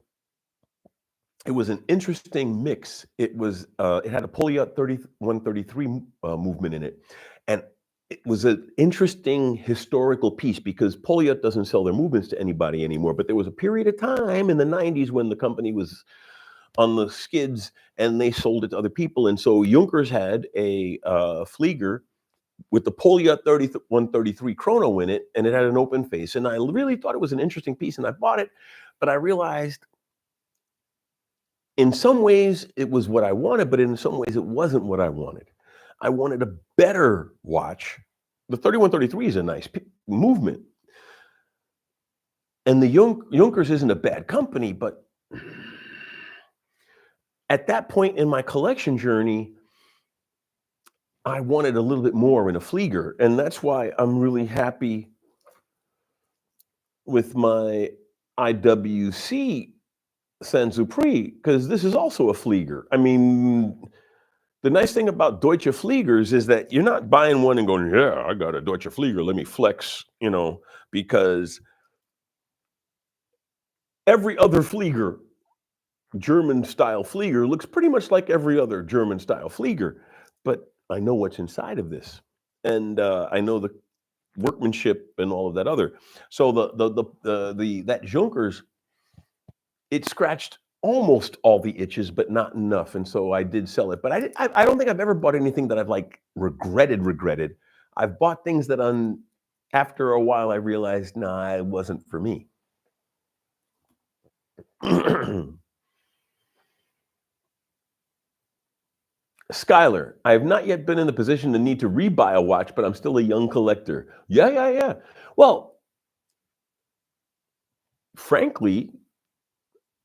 it was an interesting mix. It had a Poliot 3133 movement in it, and it was an interesting historical piece because Poliot doesn't sell their movements to anybody anymore. But there was a period of time in the 90s when the company was on the skids and they sold it to other people. And so Junkers had a Flieger with the Poliot 3133 chrono in it, and it had an open face. And I really thought it was an interesting piece, and I bought it. But I realized in some ways it was what I wanted, but in some ways it wasn't what I wanted. I wanted a better watch. The 3133 is a nice movement. And the Junkers isn't a bad company, but at that point in my collection journey, I wanted a little bit more in a Flieger. And that's why I'm really happy with my IWC Saint-Supri, because this is also a Flieger. I mean, the nice thing about Deutsche Fliegers is that you're not buying one and going, yeah, I got a Deutsche Flieger, let me flex, because every other Flieger, German style Flieger, looks pretty much like every other German style Flieger. But I know what's inside of this, and I know the workmanship and all of that other. So that Junkers, it scratched almost all the itches, but not enough, and so I did sell it. But I don't think I've ever bought anything that I've regretted. I've bought things that after a while I realized, nah, it wasn't for me. Skylar, I have not yet been in the position to need to rebuy a watch, but I'm still a young collector. Yeah, yeah, yeah. Well, frankly,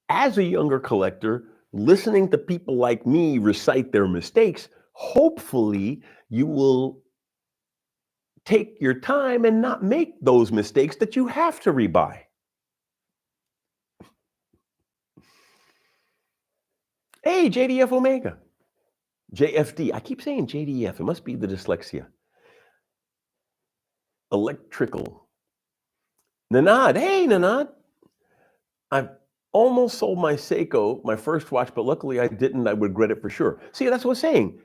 as a younger collector, listening to people like me recite their mistakes, hopefully you will take your time and not make those mistakes that you have to rebuy. Hey, JDF Omega, JFD. I keep saying JDF. It must be the dyslexia. Electrical. Nanad. Hey, Nanad. I've almost sold my Seiko, my first watch, but luckily I didn't. I would regret it for sure. See, that's what I'm saying.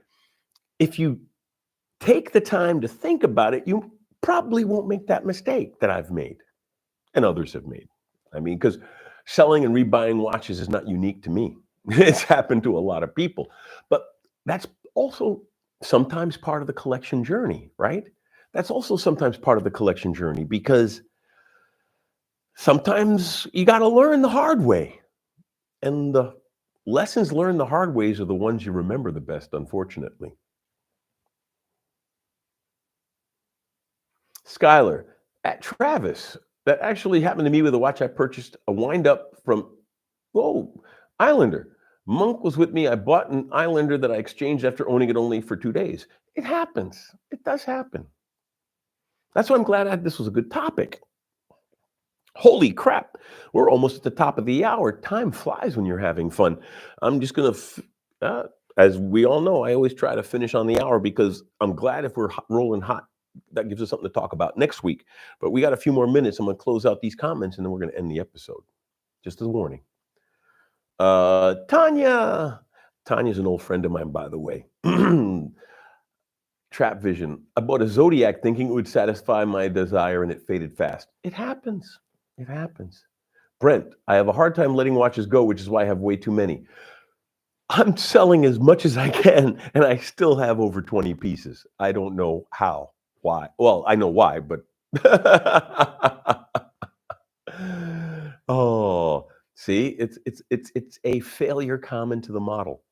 If you take the time to think about it, you probably won't make that mistake that I've made and others have made. I mean, because selling and rebuying watches is not unique to me. It's happened to a lot of people. But that's also sometimes part of the collection journey, right? That's also sometimes part of the collection journey because sometimes you got to learn the hard way. And the lessons learned the hard ways are the ones you remember the best, unfortunately. Skylar, at Travis, that actually happened to me with a watch I purchased, a wind up from, whoa, Islander. Monk was with me. I bought an Islander that I exchanged after owning it only for 2 days. It happens. It does happen. That's why I'm glad this was a good topic. Holy crap, we're almost at the top of the hour. Time flies when you're having fun. I'm just going to, as we all know, I always try to finish on the hour because I'm glad if we're rolling hot, that gives us something to talk about next week. But we got a few more minutes. I'm going to close out these comments and then we're going to end the episode. Just as a warning. Tanya. Tanya's an old friend of mine, by the way. Trap Vision. I bought a Zodiac thinking it would satisfy my desire and it faded fast. It happens. It happens. Brent, I have a hard time letting watches go, which is why I have way too many. I'm selling as much as I can, and I still have over 20 pieces. I don't know how, why. Well, I know why, but oh, see, it's a failure common to the model.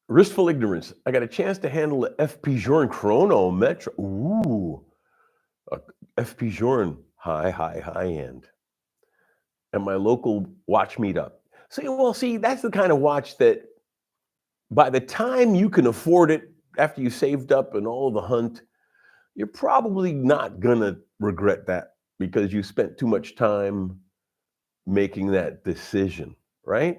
Ristful ignorance. I got a chance to handle the FP Journe Chrono Metro. Ooh, FP Journe, high end. At my local watch meetup. See, that's the kind of watch that by the time you can afford it, after you saved up and all the hunt, you're probably not gonna regret that because you spent too much time making that decision, right?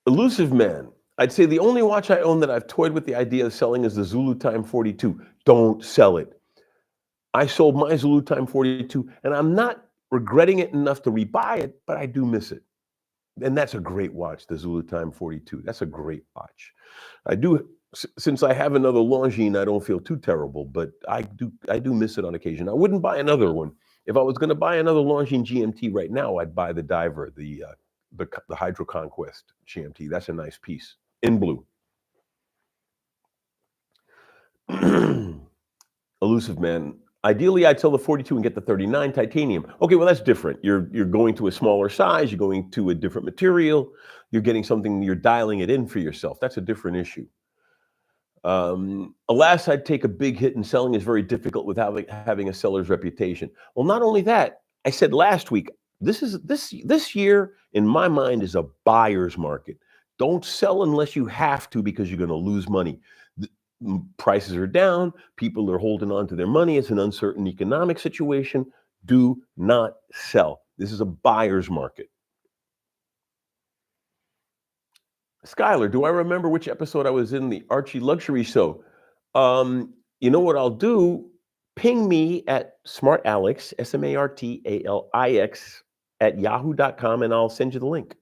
Elusive Man. I'd say the only watch I own that I've toyed with the idea of selling is the Zulu Time 42. Don't sell it. I sold my Zulu Time 42, and I'm not regretting it enough to rebuy it, but I do miss it. And that's a great watch, the Zulu Time 42. That's a great watch. I do, since I have another Longines, I don't feel too terrible, but I do miss it on occasion. I wouldn't buy another one. If I was going to buy another Longines GMT right now, I'd buy the Diver, the Hydro Conquest GMT. That's a nice piece in blue. Elusive Man. Ideally, I'd sell the 42 and get the 39 titanium. Okay, well, that's different. You're going to a smaller size. You're going to a different material. You're getting something, you're dialing it in for yourself. That's a different issue. Alas, I'd take a big hit, and selling is very difficult without having a seller's reputation. Well, not only that, I said last week, this year, in my mind, is a buyer's market. Don't sell unless you have to because you're going to lose money. Prices are down. People are holding on to their money. It's an uncertain economic situation. Do not sell. This is a buyer's market. Skylar, do I remember which episode I was in the Archie Luxury Show? You know what I'll do? Ping me at smartalix, SMARTALIX, at yahoo.com, and I'll send you the link.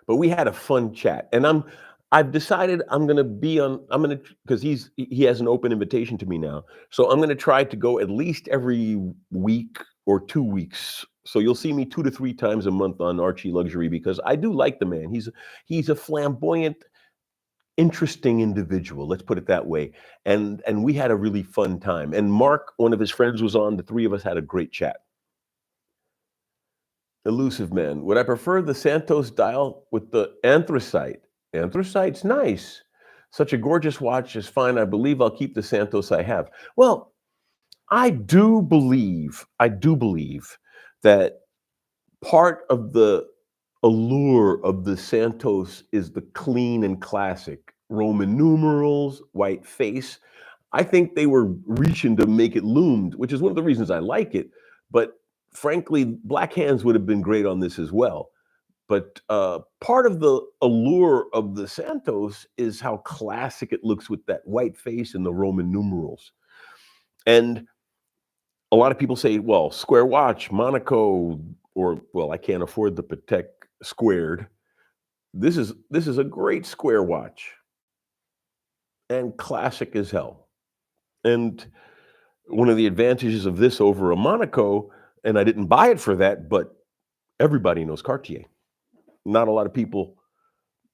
But we had a fun chat, and I've decided because he has an open invitation to me now. So I'm gonna try to go at least every week or 2 weeks. So you'll see me 2 to 3 times a month on Archie Luxury because I do like the man. He's a flamboyant, interesting individual, let's put it that way. And we had a really fun time. And Mark, one of his friends, was on. The three of us had a great chat. Elusive man. Would I prefer the Santos dial with the anthracite? Anthracite's nice. Such a gorgeous watch is fine. I believe I'll keep the Santos I have. Well, I do believe that part of the allure of the Santos is the clean and classic Roman numerals, white face. I think they were reaching to make it loomed, which is one of the reasons I like it. But frankly, black hands would have been great on this as well. But part of the allure of the Santos is how classic it looks with that white face and the Roman numerals. And a lot of people say, well, square watch, Monaco, or well, I can't afford the Patek squared. This is a great square watch and classic as hell. And one of the advantages of this over a Monaco, and I didn't buy it for that, but everybody knows Cartier. Not a lot of people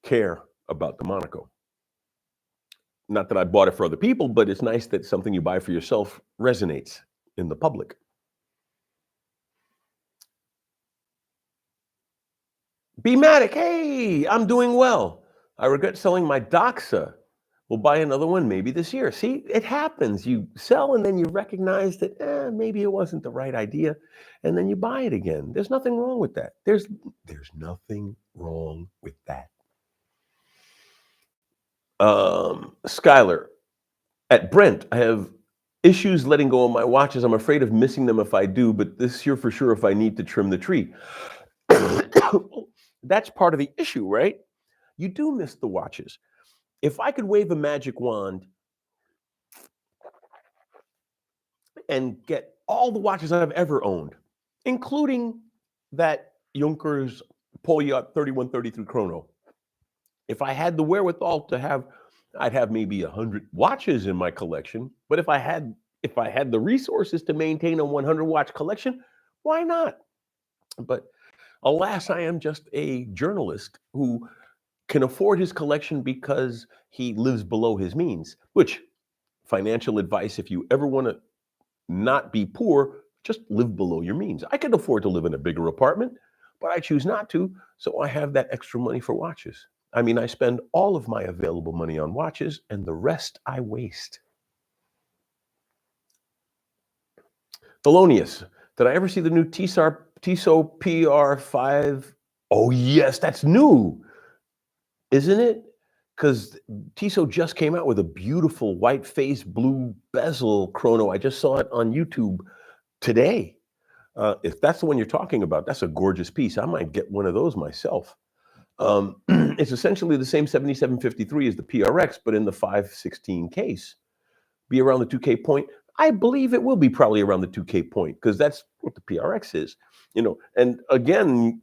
care about the Monaco. Not that I bought it for other people, but it's nice that something you buy for yourself resonates in the public. Bmatic, hey, I'm doing well. I regret selling my Doxa. We'll buy another one maybe this year. See, it happens. You sell and then you recognize that maybe it wasn't the right idea, and then you buy it again. There's nothing wrong with that. There's nothing wrong with that. Skylar, at Brent, I have issues letting go of my watches. I'm afraid of missing them if I do, but this year for sure if I need to trim the tree. That's part of the issue, right? You do miss the watches. If I could wave a magic wand and get all the watches I've ever owned, including that Junkers Polyot 3133 Chrono, if I had the wherewithal to have, I'd have maybe 100 watches in my collection. But if I had the resources to maintain a 100 watch collection, why not? But alas, I am just a journalist who can afford his collection because he lives below his means, which financial advice, if you ever want to not be poor, just live below your means. I could afford to live in a bigger apartment, but I choose not to. So I have that extra money for watches. I mean, I spend all of my available money on watches and the rest I waste. Thelonious, did I ever see the new Tissot PR5? Oh, yes, that's new, isn't it? Because Tissot just came out with a beautiful white face, blue bezel chrono. I just saw it on YouTube today. If that's the one you're talking about, that's a gorgeous piece. I might get one of those myself. It's essentially the same 7753 as the PRX, but in the 516 case. Be around the 2K point. I believe it will be probably around the 2K point because that's what the PRX is. And again,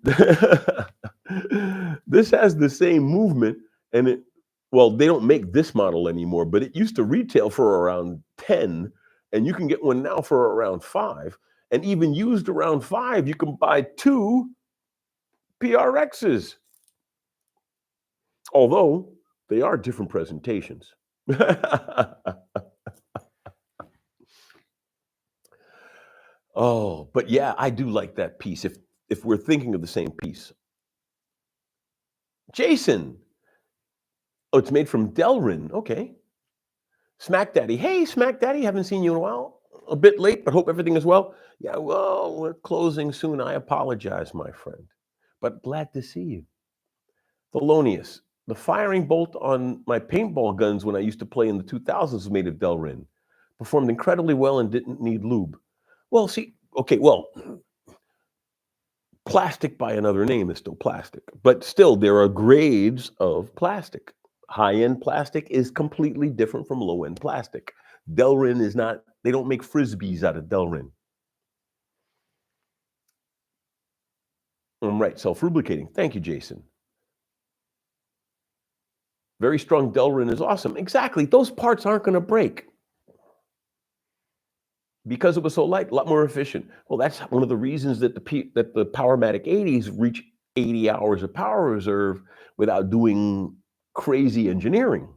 this has the same movement, and they don't make this model anymore, but it used to retail for around 10, and you can get one now for around 5. And even used around 5, you can buy 2 PRXs. Although they are different presentations. Oh, but yeah, I do like that piece if we're thinking of the same piece. Jason. Oh, it's made from Delrin. Okay. Smack Daddy. Hey, Smack Daddy, haven't seen you in a while. A bit late, but hope everything is well. Yeah, well, we're closing soon. I apologize, my friend, but glad to see you. Thelonious. The firing bolt on my paintball guns when I used to play in the 2000s was made of Delrin. Performed incredibly well and didn't need lube. Well, see, okay, well, plastic by another name is still plastic, but still there are grades of plastic. High-end plastic is completely different from low-end plastic. Delrin is not, they don't make Frisbees out of Delrin. I'm right, self-lubricating. Thank you, Jason. Very strong Delrin is awesome. Exactly, those parts aren't going to break. Because it was so light, a lot more efficient. Well, that's one of the reasons that the Powermatic 80s reach 80 hours of power reserve without doing crazy engineering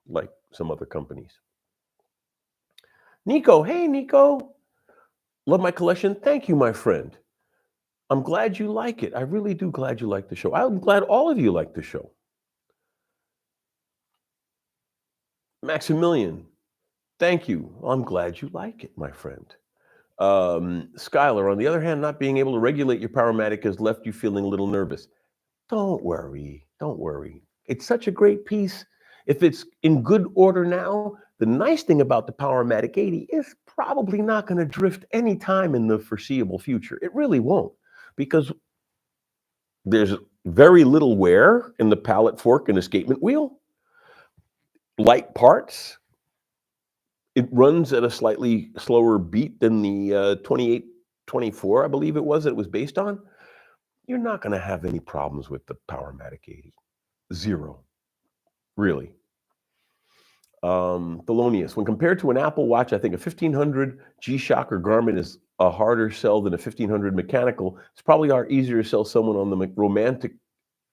like some other companies. Nico, hey Nico, love my collection. Thank you, my friend. I'm glad you like it. I really do glad you like the show. I'm glad all of you like the show. Maximilian, thank you. I'm glad you like it, my friend. Skylar, on the other hand, not being able to regulate your Powermatic has left you feeling a little nervous. Don't worry. Don't worry. It's such a great piece. If it's in good order now, the nice thing about the Powermatic 80 is probably not going to drift anytime in the foreseeable future. It really won't, because there's very little wear in the pallet fork and escapement wheel. Light parts. It runs at a slightly slower beat than the 2824, I believe it was, that it was based on. You're not going to have any problems with the Powermatic 80. Zero. Really. Thelonious, when compared to an Apple Watch, I think a 1500 G-Shock or Garmin is a harder sell than a 1500 mechanical. It's probably easier to sell someone on the romantic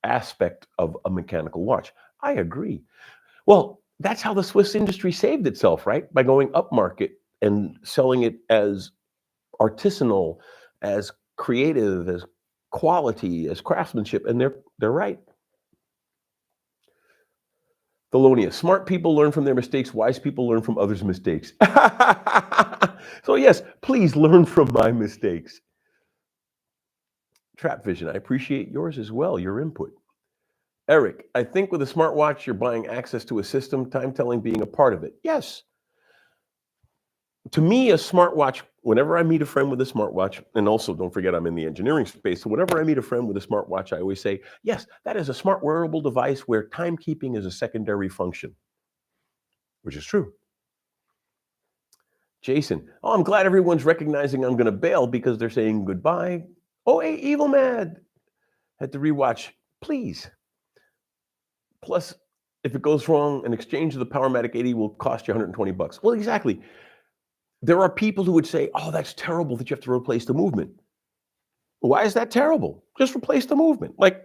aspect of a mechanical watch. I agree. Well, that's how the Swiss industry saved itself, right? By going upmarket and selling it as artisanal, as creative, as quality, as craftsmanship, and they're right. Thelonious, smart people learn from their mistakes, wise people learn from others' mistakes. So yes, please learn from my mistakes. Trap Vision, I appreciate yours as well, your input. Eric, I think with a smartwatch, you're buying access to a system, time telling being a part of it. Yes. To me, a smartwatch, whenever I meet a friend with a smartwatch, and also don't forget I'm in the engineering space, so whenever I meet a friend with a smartwatch, I always say, yes, that is a smart wearable device where timekeeping is a secondary function, which is true. Jason, oh, I'm glad everyone's recognizing I'm going to bail because they're saying goodbye. Oh, hey, Evil Mad, had to rewatch, please. Plus, if it goes wrong, an exchange of the Powermatic 80 will cost you 120 bucks. Well, exactly. There are people who would say, oh, that's terrible that you have to replace the movement. Why is that terrible? Just replace the movement. Like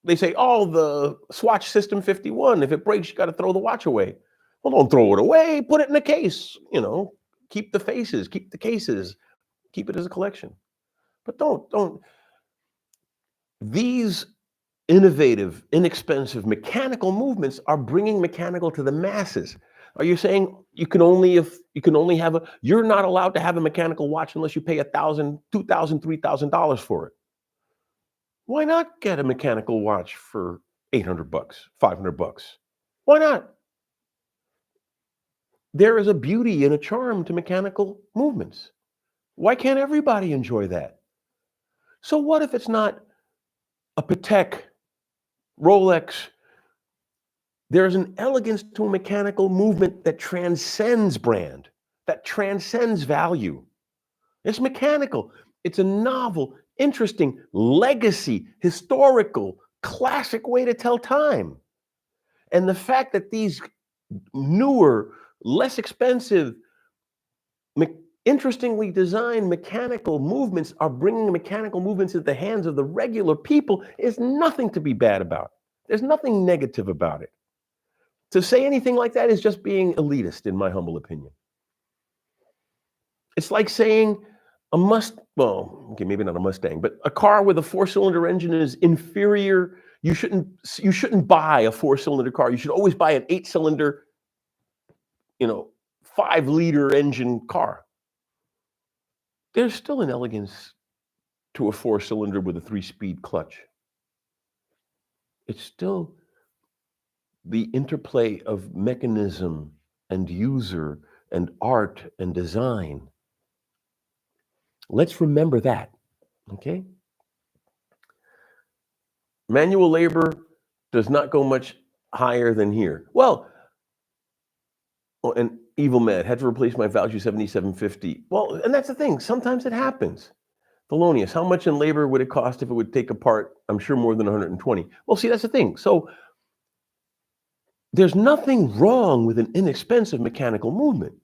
they say, oh, the Swatch System 51, if it breaks, you got to throw the watch away. Well, don't throw it away. Put it in a case. Keep the faces, keep the cases, keep it as a collection. But don't. These innovative, inexpensive mechanical movements are bringing mechanical to the masses. Are you saying you're not allowed to have a mechanical watch unless you pay $1,000, $2,000, $3,000 for it? Why not get a mechanical watch for 800 bucks, 500 bucks? Why not? There is a beauty and a charm to mechanical movements. Why can't everybody enjoy that? So what if it's not a Patek, Rolex? There's an elegance to a mechanical movement that transcends brand, that transcends value. It's mechanical. It's a novel, interesting, legacy, historical, classic way to tell time. And the fact that these newer, less expensive, interestingly designed mechanical movements are bringing mechanical movements into the hands of the regular people is nothing to be bad about. There's nothing negative about it. To say anything like that is just being elitist, in my humble opinion. It's like saying maybe not a Mustang, but a car with a 4-cylinder engine is inferior. You shouldn't buy a 4-cylinder car. You should always buy an 8-cylinder, 5-liter engine car. There's still an elegance to a 4-cylinder with a 3-speed clutch. It's still the interplay of mechanism and user and art and design. Let's remember that, okay? Manual labor does not go much higher than here. And Evil Mad had to replace my Value 7750. Well, and that's the thing. Sometimes it happens. Thelonious, how much in labor would it cost if it would take apart? I'm sure more than 120. Well, see, that's the thing. So there's nothing wrong with an inexpensive mechanical movement.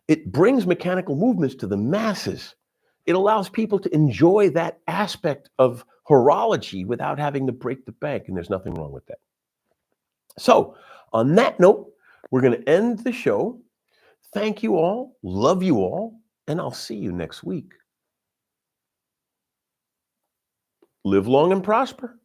It brings mechanical movements to the masses. It allows people to enjoy that aspect of horology without having to break the bank, and there's nothing wrong with that. So, on that note, we're going to end the show. Thank you all. Love you all. And I'll see you next week. Live long and prosper.